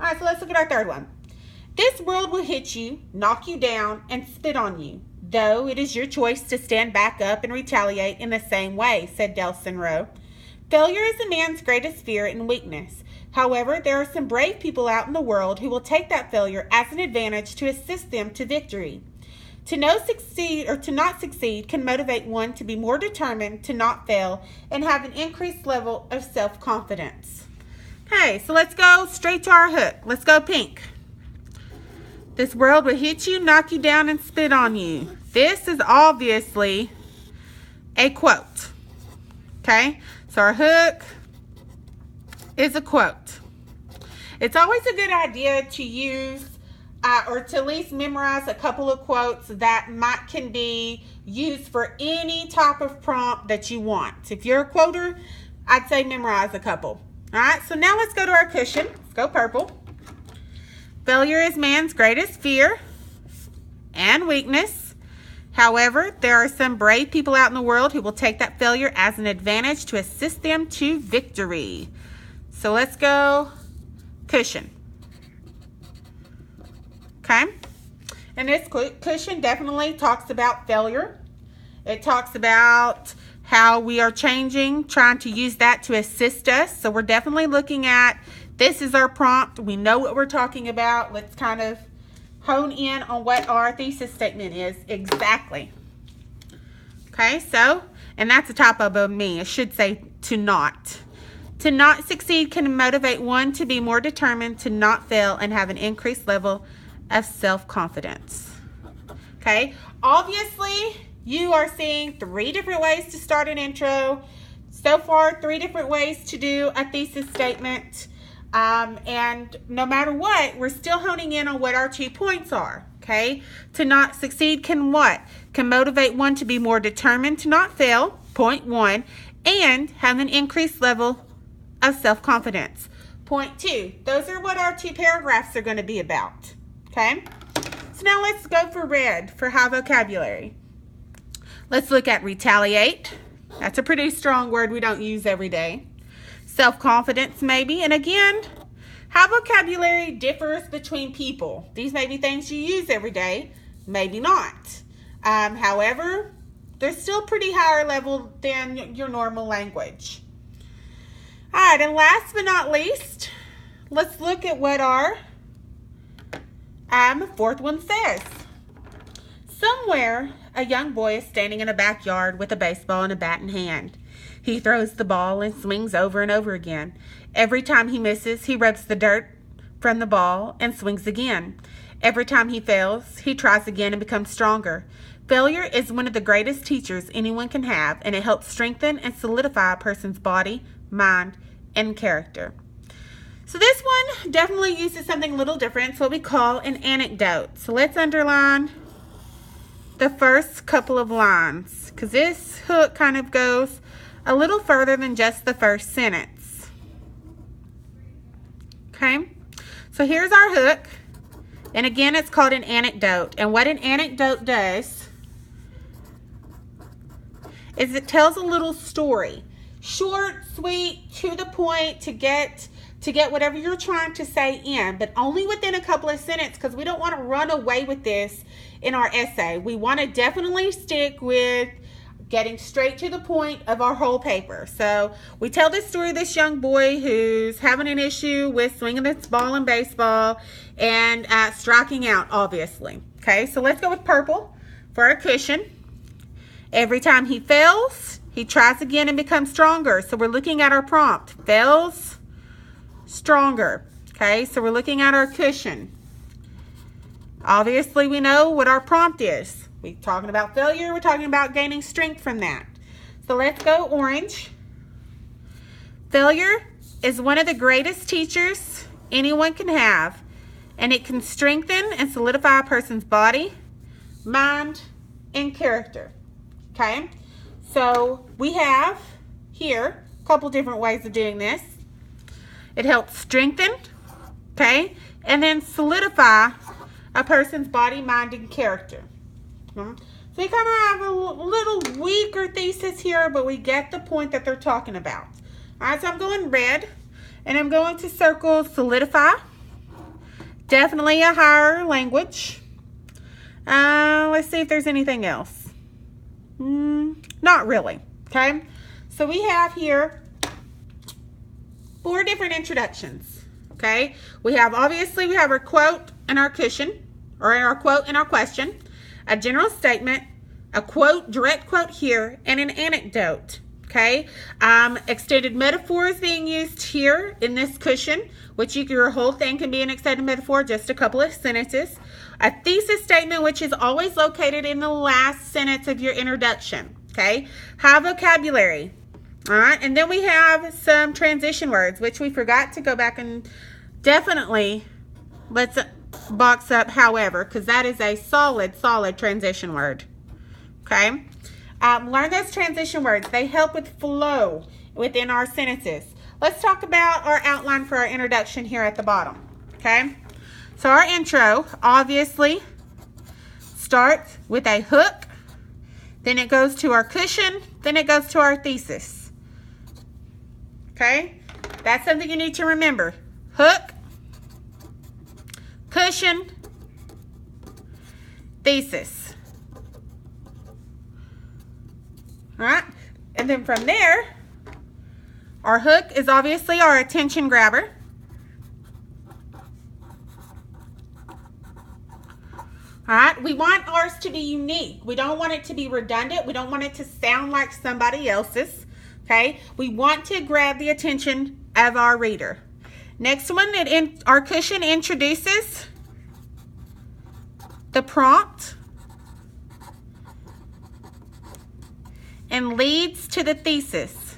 All right, so let's look at our third one. This world will hit you, knock you down, and spit on you, though it is your choice to stand back up and retaliate in the same way, said Delson Rowe. Failure is a man's greatest fear and weakness. However, there are some brave people out in the world who will take that failure as an advantage to assist them to victory. To not succeed can motivate one to be more determined, to not fail, and have an increased level of self-confidence. Okay, so let's go straight to our hook. Let's go pink. This world will hit you, knock you down, and spit on you. This is obviously a quote. Okay, so our hook is a quote. It's always a good idea to use or to at least memorize a couple of quotes that can be used for any type of prompt that you want. If you're a quoter, I'd say memorize a couple. All right, so now let's go to our cushion. Let's go purple. Failure is man's greatest fear and weakness. However, there are some brave people out in the world who will take that failure as an advantage to assist them to victory. So let's go cushion. Okay? And this cushion definitely talks about failure. It talks about how we are changing, trying to use that to assist us. So we're definitely looking at, this is our prompt. We know what we're talking about. Let's kind of hone in on what our thesis statement is exactly. Okay, so, and that's a typo of me. I should say to not. To not succeed can motivate one to be more determined, to not fail, and have an increased level of self-confidence. Okay, obviously you are seeing 3 different ways to start an intro. So far, 3 different ways to do a thesis statement. And no matter what, we're still honing in on what our 2 points are. Okay, to not succeed can what? Can motivate one to be more determined to not fail, point 1, and have an increased level of self-confidence. Point 2, those are what our 2 paragraphs are going to be about. Okay, so now let's go for red for high vocabulary. Let's look at retaliate. That's a pretty strong word we don't use every day. Self-confidence maybe, and again, high vocabulary differs between people. These may be things you use every day, maybe not. However, they're still pretty higher level than your normal language. All right, and last but not least, let's look at what our 4th one says. Somewhere, a young boy is standing in a backyard with a baseball and a bat in hand. He throws the ball and swings over and over again. Every time he misses, he rubs the dirt from the ball and swings again. Every time he fails, he tries again and becomes stronger. Failure is one of the greatest teachers anyone can have, and it helps strengthen and solidify a person's body, mind, and character. So this one definitely uses something a little different. It's what we call an anecdote. So let's underline the first couple of lines, because this hook kind of goes a little further than just the first sentence. Okay, so here's our hook, and again it's called an anecdote. And what an anecdote does is it tells a little story, short, sweet, to the point, to get whatever you're trying to say in, but only within a couple of sentences, because we don't want to run away with this in our essay. We want to definitely stick with getting straight to the point of our whole paper. So we tell this story of this young boy who's having an issue with swinging this ball in baseball and striking out, obviously. Okay, so let's go with purple for our cushion. Every time he fails, he tries again and becomes stronger. So we're looking at our prompt. Fails, stronger. Okay, so we're looking at our cushion. Obviously, we know what our prompt is. We're talking about failure. We're talking about gaining strength from that. So let's go orange. Failure is one of the greatest teachers anyone can have, and it can strengthen and solidify a person's body, mind, and character. Okay, so we have here a couple different ways of doing this. It helps strengthen, okay, and then solidify a person's body, mind, and character. So we kind of have a little weaker thesis here, but we get the point that they're talking about. All right, so I'm going red, and I'm going to circle solidify, Definitely a higher language. Let's see if there's anything else. Not really. Okay. So we have here 4 different introductions. Okay. We have our quote and our cushion, or our quote and our question, a general statement, a quote, direct quote here, and an anecdote. Okay. Extended metaphors being used here in this cushion, which your whole thing can be an extended metaphor, just a couple of sentences. A thesis statement, which is always located in the last sentence of your introduction. Okay. High vocabulary. All right. And then we have some transition words, which we forgot to go back and definitely let's box up however, because that is a solid transition word. Okay. Learn those transition words. They help with flow within our sentences. Let's talk about our outline for our introduction here at the bottom. Okay. So our intro obviously starts with a hook. Then it goes to our cushion. Then it goes to our thesis. Okay. That's something you need to remember. Hook, cushion, thesis. All right. And then from there, our hook is obviously our attention grabber. All right. We want ours to be unique. We don't want it to be redundant. We don't want it to sound like somebody else's. Okay. We want to grab the attention of our reader. Next one, our cushion introduces the prompt and leads to the thesis.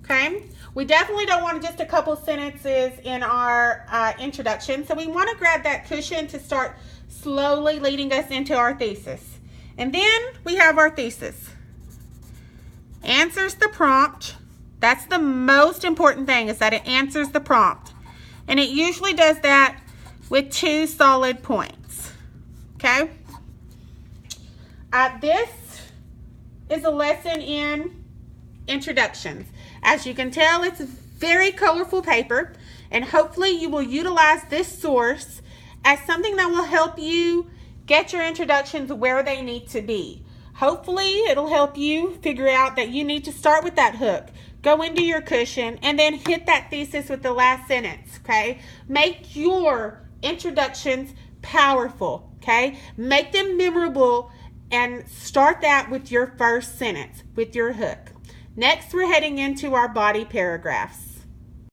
Okay, we definitely don't want just a couple sentences in our introduction, so we want to grab that cushion to start slowly leading us into our thesis. And then we have our thesis. Answers the prompt. That's the most important thing, is that it answers the prompt. And it usually does that with 2 solid points. Okay? This is a lesson in introductions. As you can tell, it's very colorful paper, and hopefully you will utilize this source as something that will help you get your introductions where they need to be. Hopefully it'll help you figure out that you need to start with that hook, go into your cushion, and then hit that thesis with the last sentence. Okay? Make your introductions powerful. Okay? Make them memorable, and start that with your first sentence, with your hook. Next, we're heading into our body paragraphs.